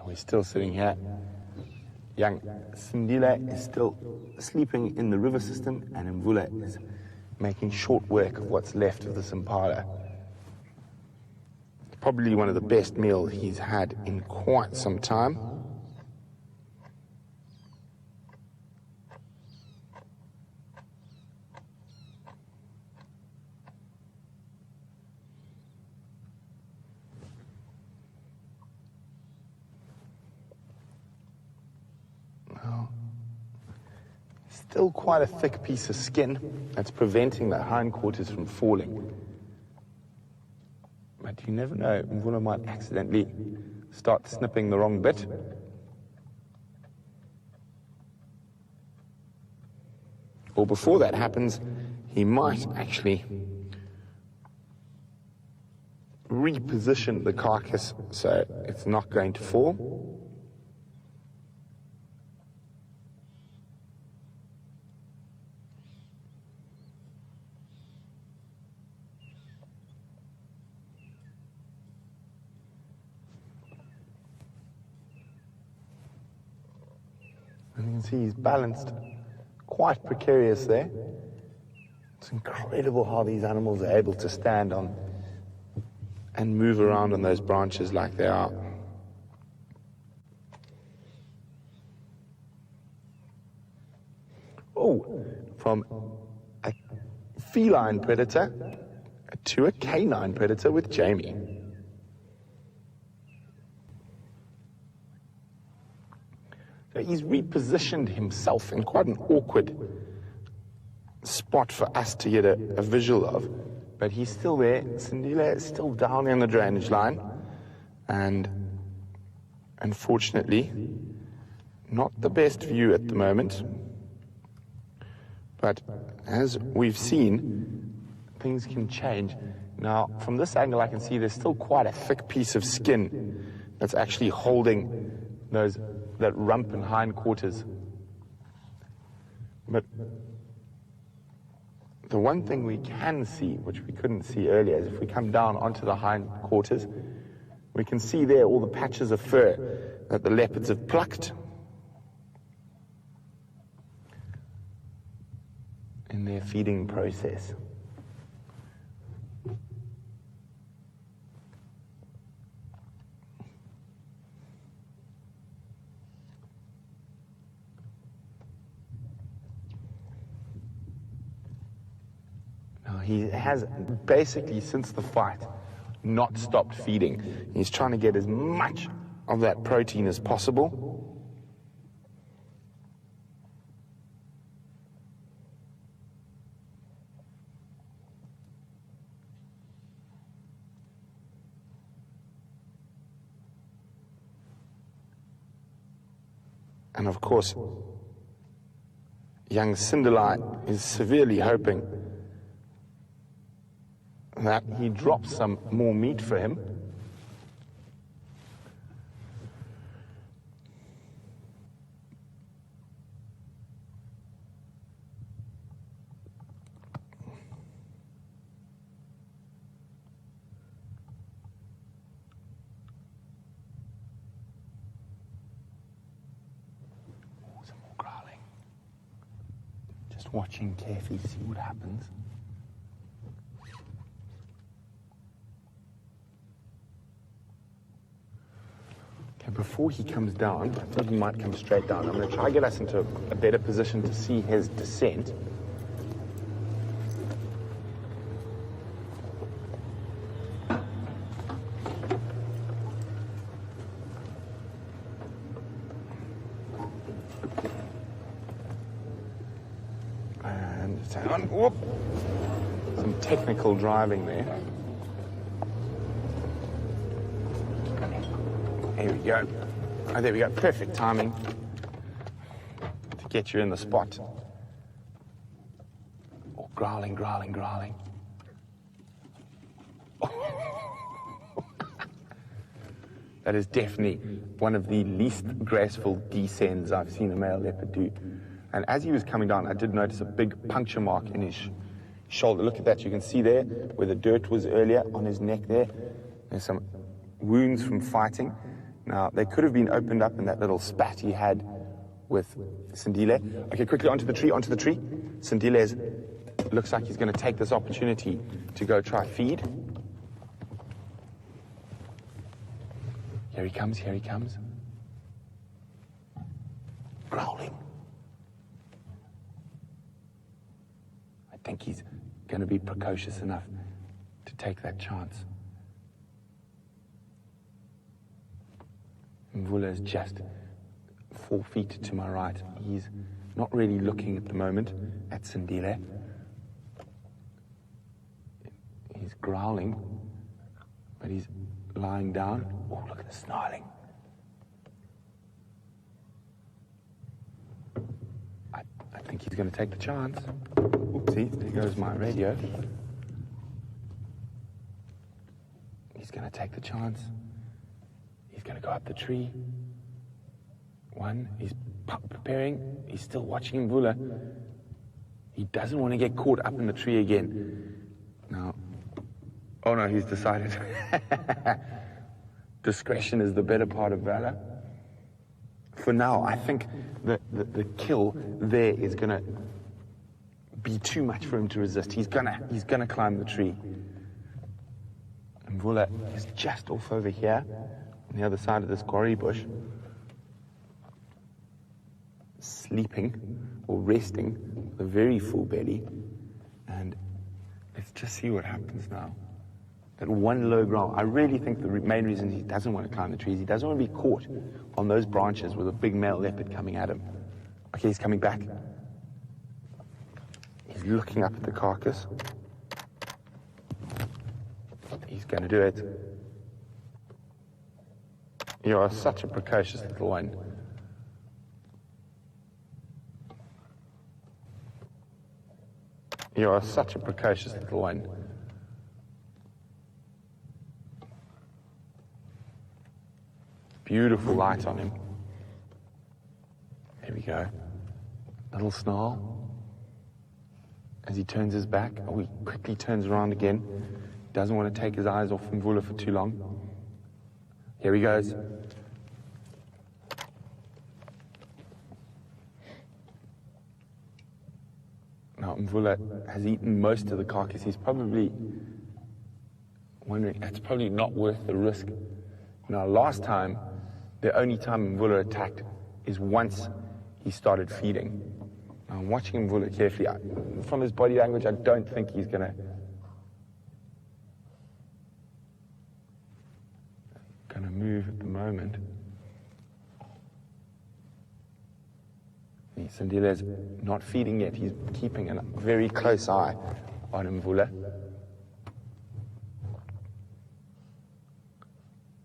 We're still sitting here. Young Sindile is still sleeping in the river system, and Mvula is making short work of what's left of this impala. Probably one of the best meals he's had in quite some time. Still quite a thick piece of skin that's preventing the hindquarters from falling. But you never know, Mvula might accidentally start snipping the wrong bit. Or before that happens, he might actually reposition the carcass so it's not going to fall. And you can see he's balanced quite precarious there. It's incredible how these animals are able to stand on and move around on those branches like they are. Oh, from a feline predator to a canine predator with Jamie. So he's repositioned himself in quite an awkward spot for us to get a visual of. But he's still there. Sindile is still down in the drainage line. And unfortunately, not the best view at the moment. But as we've seen, things can change. Now, from this angle, I can see there's still quite a thick piece of skin that's actually holding that rump and hindquarters. But the one thing we can see, which we couldn't see earlier, is if we come down onto the hindquarters, we can see there all the patches of fur that the leopards have plucked in their feeding process. He has basically, since the fight, not stopped feeding. He's trying to get as much of that protein as possible. And of course, young Sindile is severely hoping that he drops some more meat for him. Some more growling. Just watching carefully to see what happens. Before he comes down, I think he might come straight down. I'm going to try to get us into a better position to see his descent. And hang on. Whoop. Some technical driving there. Here we go. Oh, there we go. Perfect timing to get you in the spot. Oh, growling, growling, growling. That is definitely one of the least graceful descends I've seen a male leopard do. And as he was coming down, I did notice a big puncture mark in his shoulder. Look at that. You can see there where the dirt was earlier on his neck there. There's some wounds from fighting. Now, they could have been opened up in that little spat he had with Sindile. Okay, quickly onto the tree. Sindile looks like he's going to take this opportunity to go try feed. Here he comes. Growling. I think he's going to be precocious enough to take that chance. Mvula is just 4 feet to my right. He's not really looking at the moment at Sindile. He's growling, but he's lying down. Oh, look at the snarling. I think he's going to take the chance. Oopsie, there goes my radio. He's going to take the chance. He's going to go up the tree. One, he's preparing. He's still watching Mvula. He doesn't want to get caught up in the tree again. Now, oh no, he's decided. Discretion is the better part of valor. For now, I think the kill there is going to be too much for him to resist. He's gonna climb the tree. And Mvula is just off over here, on the other side of this quarry bush, sleeping or resting with a very full belly. And let's just see what happens now. That one low growl. I really think the main reason he doesn't want to climb the trees, he doesn't want to be caught on those branches with a big male leopard coming at him. Okay, he's coming back. He's looking up at the carcass. He's going to do it. You are such a precocious little one. You are such a precocious little one. Beautiful light on him. There we go. Little snarl. As he turns his back, he quickly turns around again. Doesn't want to take his eyes off Mvula for too long. Here he goes. Now Mvula has eaten most of the carcass. He's probably wondering, it's probably not worth the risk. Now last time, the only time Mvula attacked is once he started feeding. Now, I'm watching Mvula carefully. From his body language, I don't think he's gonna move at the moment. Sindile's not feeding yet. He's keeping a very close eye on Mvula.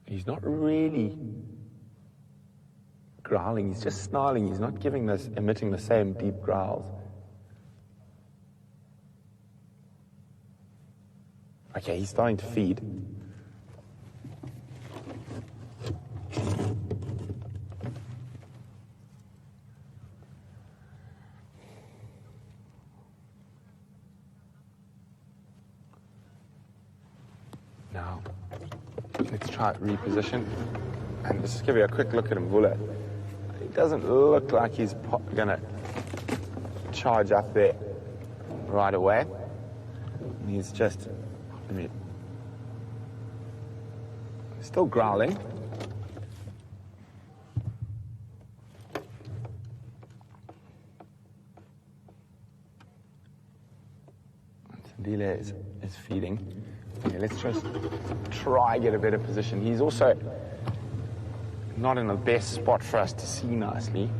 He's not really growling, he's just snarling. He's not emitting the same deep growls. Okay, he's starting to feed. Now, let's try reposition. And let's just give you a quick look at Mvula. He doesn't look like he's gonna charge up there right away. He's just, still growling. Sindile is feeding. Okay, let's just try get a better position. He's also not in the best spot for us to see nicely.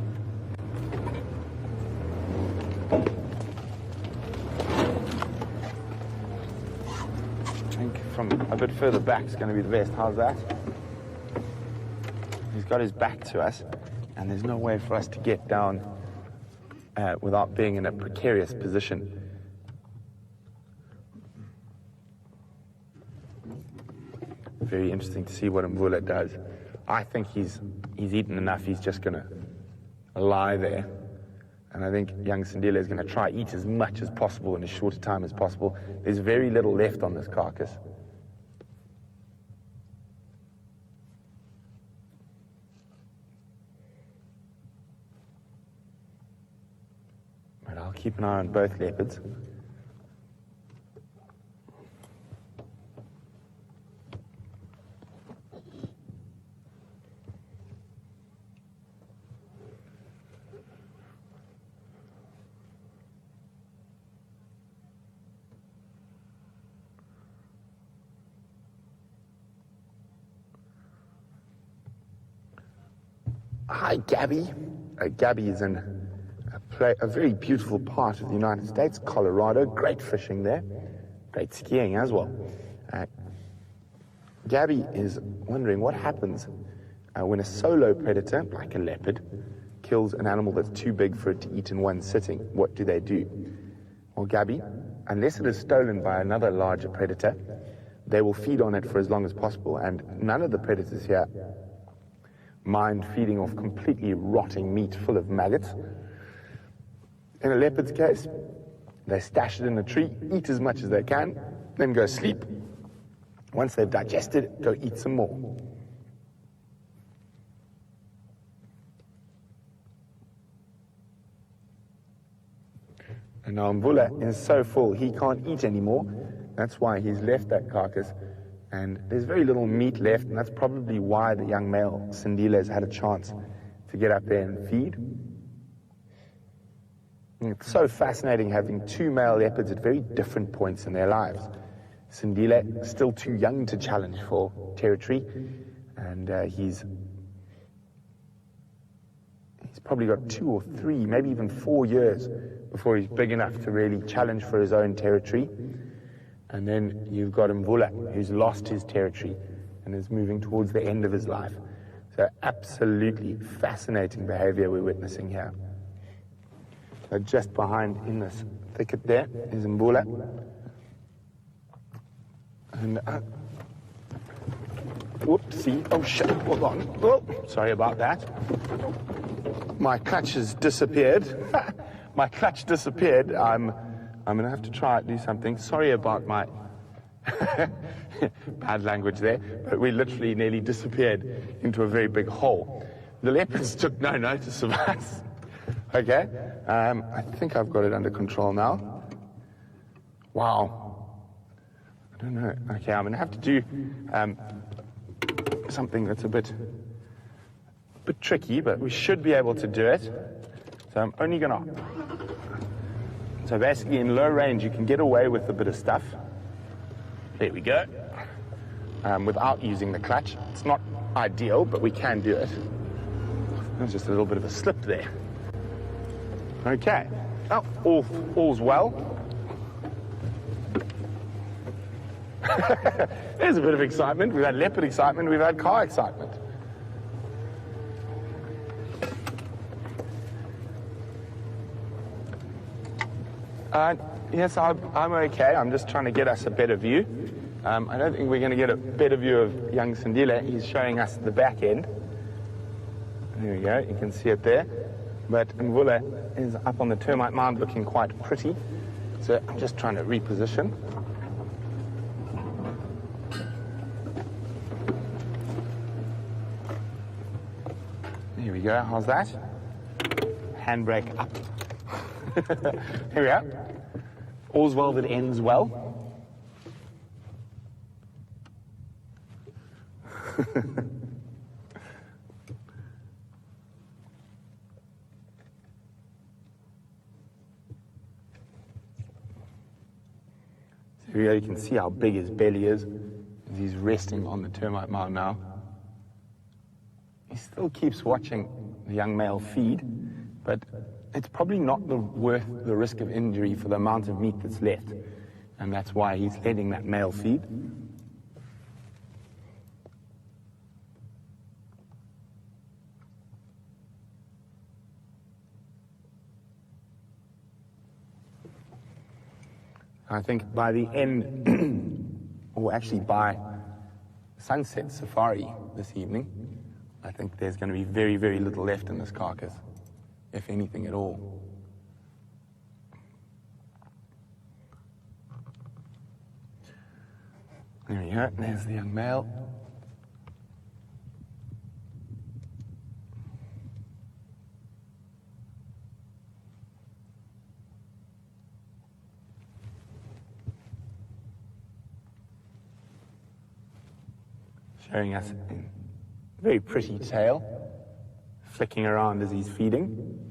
I think from a bit further back is going to be the best. How's that? He's got his back to us, and there's no way for us to get down without being in a precarious position. Very interesting to see what Mvula does. I think he's eaten enough. He's just going to lie there. And I think young Sindile is going to try eat as much as possible in as short a time as possible. There's very little left on this carcass. I'll keep an eye on both leopards. Hi, Gabby. Gabby is in a very beautiful part of the United States, Colorado. Great fishing there. Great skiing as well. Gabby is wondering what happens when a solo predator, like a leopard, kills an animal that's too big for it to eat in one sitting. What do they do? Well, Gabby, unless it is stolen by another larger predator, they will feed on it for as long as possible, and none of the predators here mind feeding off completely rotting meat full of maggots. In a leopard's case, they stash it in a tree, eat as much as they can, then go sleep. Once they've digested it, go eat some more. And now Mvula is so full he can't eat anymore. That's why he's left that carcass. And there's very little meat left, and that's probably why the young male Sindile has had a chance to get up there and feed. And it's so fascinating having two male leopards at very different points in their lives. Sindile, still too young to challenge for territory, and he's probably got 2 or 3, maybe even 4 years before he's big enough to really challenge for his own territory. And then you've got Mvula, who's lost his territory and is moving towards the end of his life. So absolutely fascinating behavior we're witnessing here. So just behind in this thicket there is Mvula. And, whoopsie, oh shit, hold on. Oh, sorry about that. My clutch has disappeared. My clutch disappeared. I'm going to have to try and do something. Sorry about my bad language there, but we literally nearly disappeared into a very big hole. The leopards took no notice of us. Okay, I think I've got it under control now. Wow. I don't know. Okay, I'm going to have to do something that's a bit tricky, but we should be able to do it. So I'm only going to... So basically in low range you can get away with a bit of stuff. There we go. Without using the clutch. It's not ideal, but we can do it. There's just a little bit of a slip there. Okay. Oh, all's well. There's a bit of excitement. We've had leopard excitement, we've had car excitement. Yes, I'm okay. I'm just trying to get us a better view. I don't think we're going to get a better view of young Sindile. He's showing us the back end. There we go. You can see it there. But Mvula is up on the termite mound looking quite pretty. So I'm just trying to reposition. There we go. How's that? Handbrake up. Here we are. All's well that ends well. So here you can see how big his belly is as he's resting on the termite mound now. He still keeps watching the young male feed, but it's probably not worth the risk of injury for the amount of meat that's left. And that's why he's letting that male feed. I think by the end, or actually by sunset safari this evening, I think there's going to be very, very little left in this carcass, if anything at all. There we go, there's the young male. showing us a very pretty tail, flicking around as he's feeding.